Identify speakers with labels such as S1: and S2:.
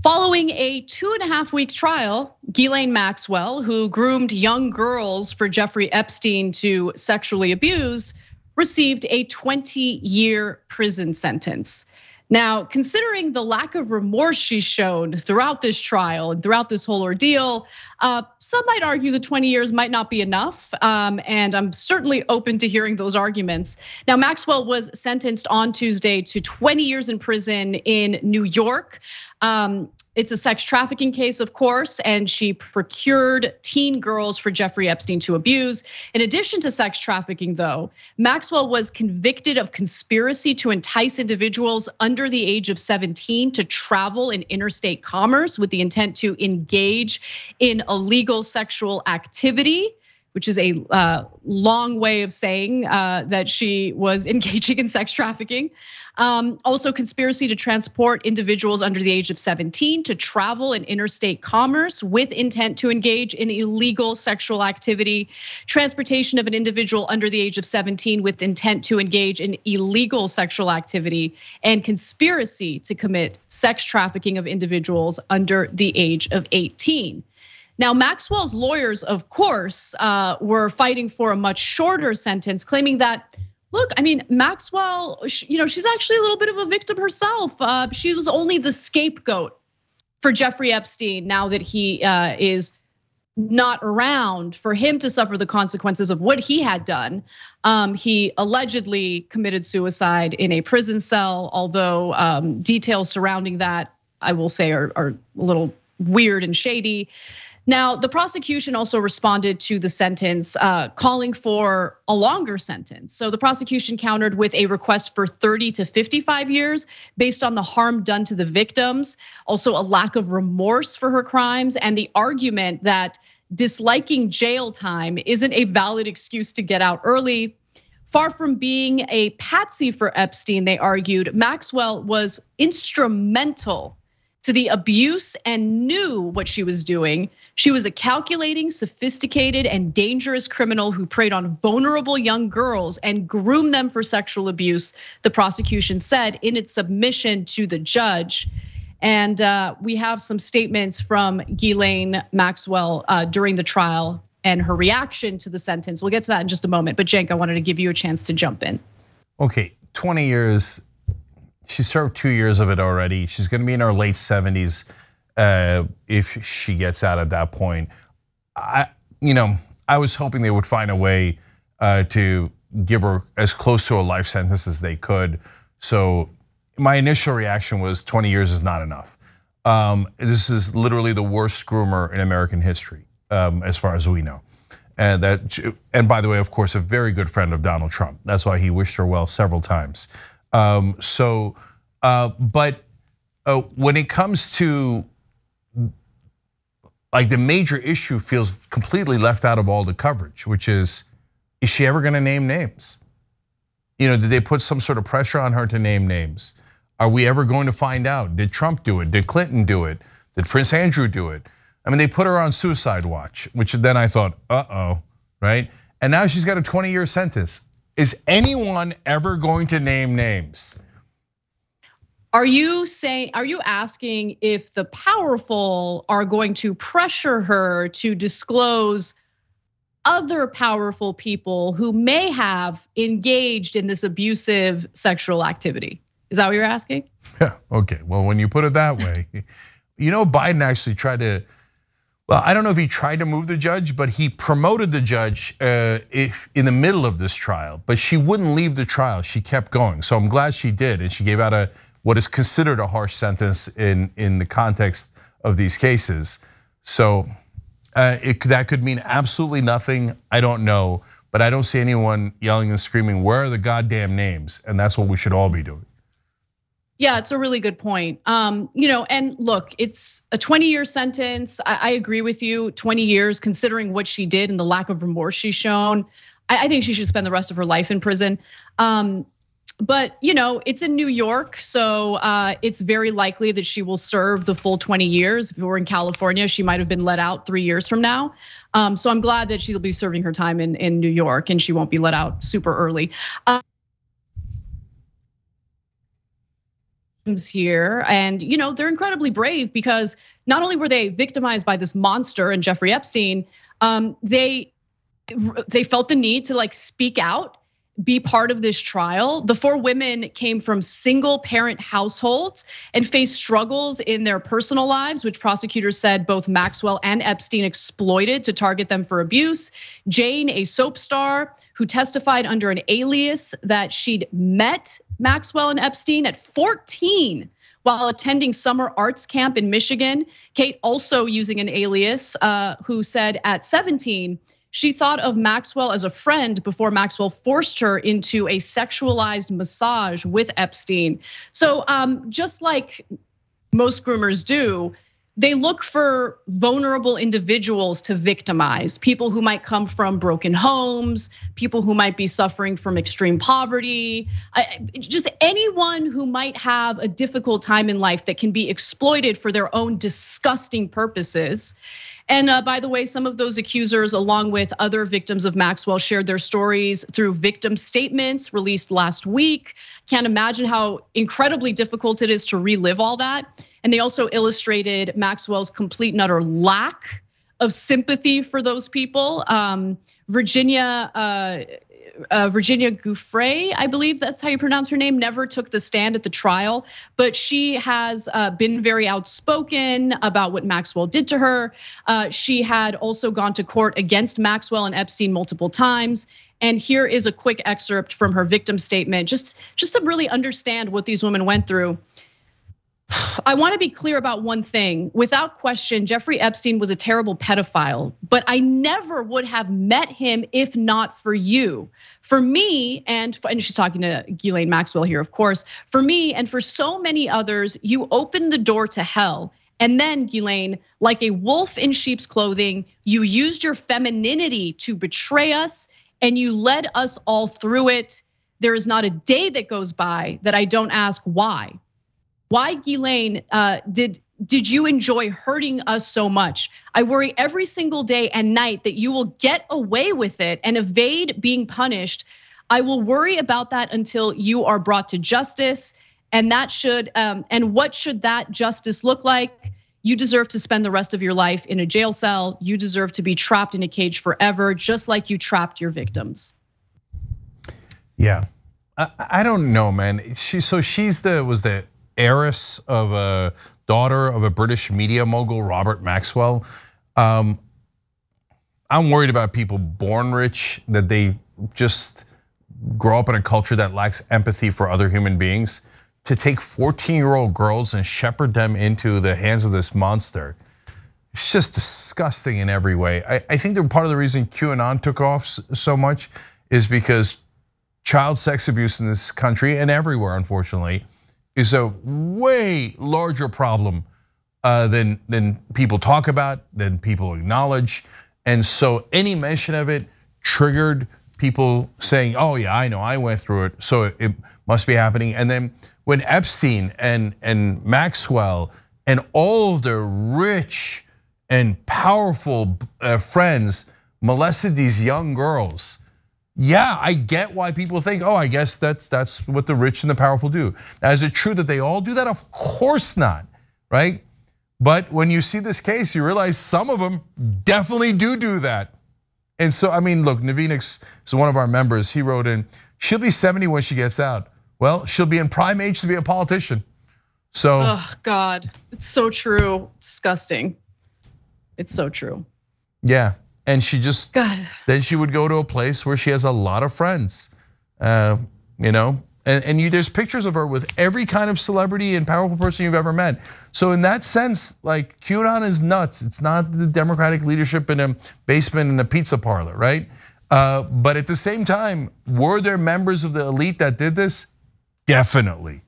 S1: Following a 2.5-week trial, Ghislaine Maxwell, who groomed young girls for Jeffrey Epstein to sexually abuse, received a 20-year prison sentence. Now, considering the lack of remorse she's shown throughout this trial and throughout this whole ordeal, some might argue the 20 years might not be enough, and I'm certainly open to hearing those arguments. Now, Maxwell was sentenced on Tuesday to 20 years in prison in New York. It's a sex trafficking case, of course, and she procured teen girls for Jeffrey Epstein to abuse. In addition to sex trafficking, though, Maxwell was convicted of conspiracy to entice individuals under the age of 17 to travel in interstate commerce with the intent to engage in illegal sexual activity, which is a long way of saying that she was engaging in sex trafficking. Also, conspiracy to transport individuals under the age of 17 to travel in interstate commerce with intent to engage in illegal sexual activity, transportation of an individual under the age of 17 with intent to engage in illegal sexual activity, and conspiracy to commit sex trafficking of individuals under the age of 18. Now, Maxwell's lawyers, of course, were fighting for a much shorter sentence, claiming that, look, I mean, Maxwell, she's actually a little bit of a victim herself. She was only the scapegoat for Jeffrey Epstein now that he is not around, for him to suffer the consequences of what he had done. He allegedly committed suicide in a prison cell, although details surrounding that, I will say, are a little weird and shady. Now, the prosecution also responded to the sentence, calling for a longer sentence. So the prosecution countered with a request for 30 to 55 years based on the harm done to the victims, also a lack of remorse for her crimes, and the argument that disliking jail time isn't a valid excuse to get out early. Far from being a patsy for Epstein, they argued, Maxwell was instrumental to the abuse and knew what she was doing. She was a calculating, sophisticated, and dangerous criminal who preyed on vulnerable young girls and groomed them for sexual abuse, the prosecution said in its submission to the judge. And we have some statements from Ghislaine Maxwell during the trial and her reaction to the sentence. We'll get to that in just a moment, but Cenk, I wanted to give you a chance to jump in.
S2: Okay, 20 years. She served 2 years of it already. She's gonna be in her late 70s if she gets out at that point. I was hoping they would find a way to give her as close to a life sentence as they could. So my initial reaction was 20 years is not enough. This is literally the worst groomer in American history, as far as we know. And by the way, of course, a very good friend of Donald Trump. That's why he wished her well several times. But when it comes to like the major issue feels completely left out of all the coverage, which is she ever gonna name names? Did they put some sort of pressure on her to name names? Are we ever going to find out? Did Trump do it? Did Clinton do it? Did Prince Andrew do it? I mean, they put her on suicide watch, which then I thought, right? And now she's got a 20-year sentence. Is anyone ever going to name names?
S1: Are you asking if the powerful are going to pressure her to disclose other powerful people who may have engaged in this abusive sexual activity? Is that what you're asking?
S2: Yeah, okay, well, when you put it that way, Biden actually tried to, well, I don't know if he tried to move the judge, but he promoted the judge in the middle of this trial, but she wouldn't leave the trial, she kept going. So I'm glad she did, and she gave out what is considered a harsh sentence in the context of these cases. So that could mean absolutely nothing, I don't know, but I don't see anyone yelling and screaming, where are the goddamn names? And that's what we should all be doing.
S1: Yeah, it's a really good point. And look, it's a 20-year sentence. I agree with you, 20 years, considering what she did and the lack of remorse she's shown. I think she should spend the rest of her life in prison. But it's in New York, so it's very likely that she will serve the full 20 years. If it were in California, she might have been let out 3 years from now. So I'm glad that she'll be serving her time in New York and she won't be let out super early. here, and they're incredibly brave because not only were they victimized by this monster and Jeffrey Epstein, they felt the need to speak out, be part of this trial. The 4 women came from single parent households and faced struggles in their personal lives, which prosecutors said both Maxwell and Epstein exploited to target them for abuse. Jane, a soap star who testified under an alias that she'd met Maxwell and Epstein at 14 while attending summer arts camp in Michigan. Kate, also using an alias, who said at 17, she thought of Maxwell as a friend before Maxwell forced her into a sexualized massage with Epstein. So just like most groomers do, they look for vulnerable individuals to victimize, people who might come from broken homes, people who might be suffering from extreme poverty, just anyone who might have a difficult time in life that can be exploited for their own disgusting purposes. And by the way, some of those accusers, along with other victims of Maxwell, shared their stories through victim statements released last week. Can't imagine how incredibly difficult it is to relive all that. And they also illustrated Maxwell's complete and utter lack of sympathy for those people. Virginia Giuffre, I believe that's how you pronounce her name, never took the stand at the trial, but she has been very outspoken about what Maxwell did to her. She had also gone to court against Maxwell and Epstein multiple times. And here is a quick excerpt from her victim statement, just to really understand what these women went through. I want to be clear about one thing. Without question, Jeffrey Epstein was a terrible pedophile, but I never would have met him if not for you. For me, and she's talking to Ghislaine Maxwell here, of course. For me and for so many others, you opened the door to hell. And then, Ghislaine, like a wolf in sheep's clothing, you used your femininity to betray us, and you led us all through it. There is not a day that goes by that I don't ask why. Why, Ghislaine, did you enjoy hurting us so much? I worry every single day and night that you will get away with it and evade being punished. I will worry about that until you are brought to justice. And what should that justice look like? You deserve to spend the rest of your life in a jail cell. You deserve to be trapped in a cage forever, just like you trapped your victims.
S2: Yeah, I don't know, man. She's the heiress of a daughter of a British media mogul, Robert Maxwell. I'm worried about people born rich, that they just grow up in a culture that lacks empathy for other human beings. To take 14-year-old girls and shepherd them into the hands of this monster, it's just disgusting in every way. I think that part of the reason QAnon took off so much is because child sex abuse in this country and everywhere, unfortunately, is a way larger problem than people talk about, than people acknowledge. And so any mention of it triggered people saying, oh yeah, I know, I went through it, so it must be happening. And then when Epstein and Maxwell and all of their rich and powerful friends molested these young girls, yeah, I get why people think, oh, I guess that's what the rich and the powerful do. Now, is it true that they all do that? Of course not, right? But when you see this case, you realize some of them definitely do that. And so, I mean, look, Navinix is one of our members. He wrote in, she'll be 70 when she gets out. Well, she'll be in prime age to be a politician. So,
S1: oh God, it's so true, disgusting. It's so true.
S2: Yeah. And she just, then she would go to a place where she has a lot of friends, and there's pictures of her with every kind of celebrity and powerful person you've ever met. So in that sense, like QAnon is nuts. It's not the Democratic leadership in a basement in a pizza parlor, right? But at the same time, were there members of the elite that did this? Definitely.